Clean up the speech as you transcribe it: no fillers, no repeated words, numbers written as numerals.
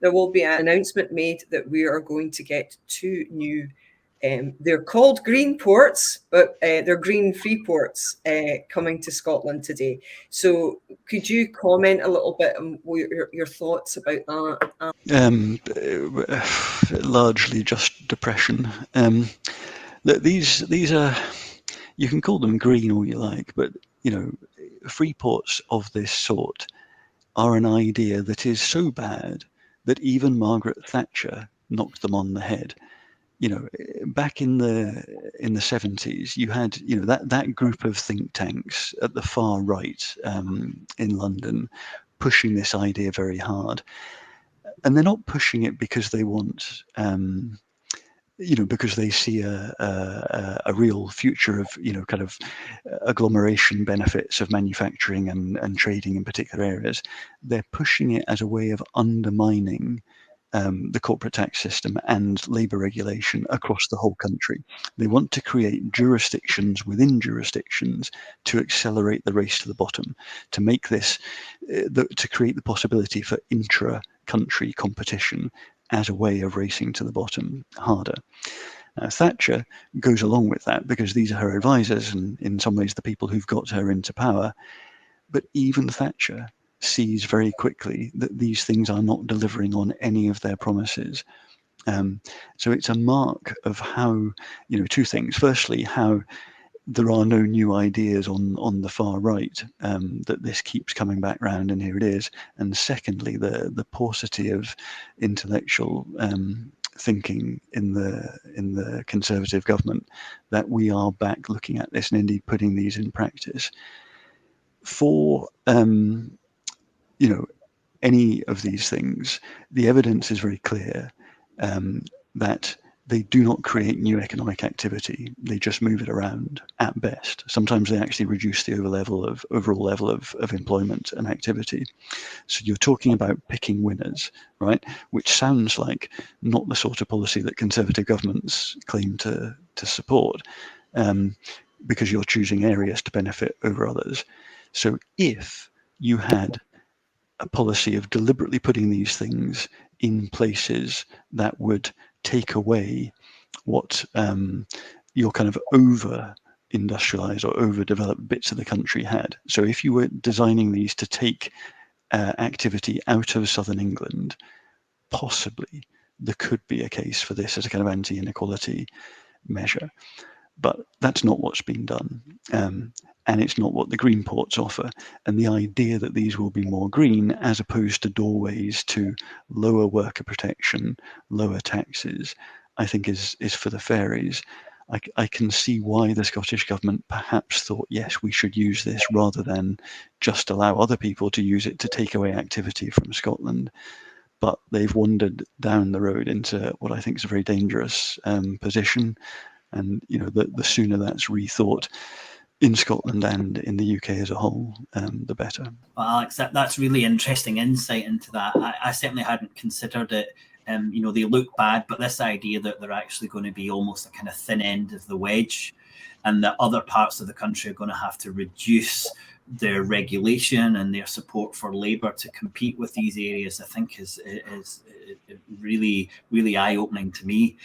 there will be an announcement made that we are going to get 2 new, they're called green ports, but they're green Freeports coming to Scotland today. So could you comment a little bit on your thoughts about that? Largely just depression. These are, you can call them green all you like, but free ports of this sort are an idea that is so bad that even Margaret Thatcher knocked them on the head. Back in the 70s, you had that group of think tanks at the far right in London pushing this idea very hard, and they're not pushing it because they want because they see a real future of kind of agglomeration benefits of manufacturing and trading in particular areas. They're pushing it as a way of undermining the corporate tax system and labour regulation across the whole country. They want to create jurisdictions within jurisdictions to accelerate the race to the bottom, to make this, to create the possibility for intra-country competition as a way of racing to the bottom harder. Thatcher goes along with that because these are her advisors and in some ways the people who've got her into power. But even Thatcher sees very quickly that these things are not delivering on any of their promises. So it's a mark of how, two things. Firstly, how there are no new ideas on the far right, that this keeps coming back round and here it is. And secondly, the paucity of intellectual thinking in the Conservative government, that we are back looking at this and indeed putting these in practice. For any of these things, the evidence is very clear that they do not create new economic activity. They just move it around at best. Sometimes they actually reduce the overall level of employment and activity. So you're talking about picking winners, right? Which sounds like not the sort of policy that Conservative governments claim to support, because you're choosing areas to benefit over others. So if you had a policy of deliberately putting these things in places that would take away what your kind of over-industrialized or overdeveloped bits of the country had. So if you were designing these to take activity out of southern England, possibly there could be a case for this as a kind of anti-inequality measure. But that's not what's being done. And it's not what the green ports offer. And the idea that these will be more green as opposed to doorways to lower worker protection, lower taxes, I think is for the fairies. I can see why the Scottish government perhaps thought, yes, we should use this rather than just allow other people to use it to take away activity from Scotland. But they've wandered down the road into what I think is a very dangerous position. And the sooner that's rethought in Scotland and in the UK as a whole, the better. Well, Alex, that's really interesting insight into that. I certainly hadn't considered it. They look bad, but this idea that they're actually going to be almost a kind of thin end of the wedge, and that other parts of the country are going to have to reduce their regulation and their support for labour to compete with these areas, I think is really, really eye-opening to me.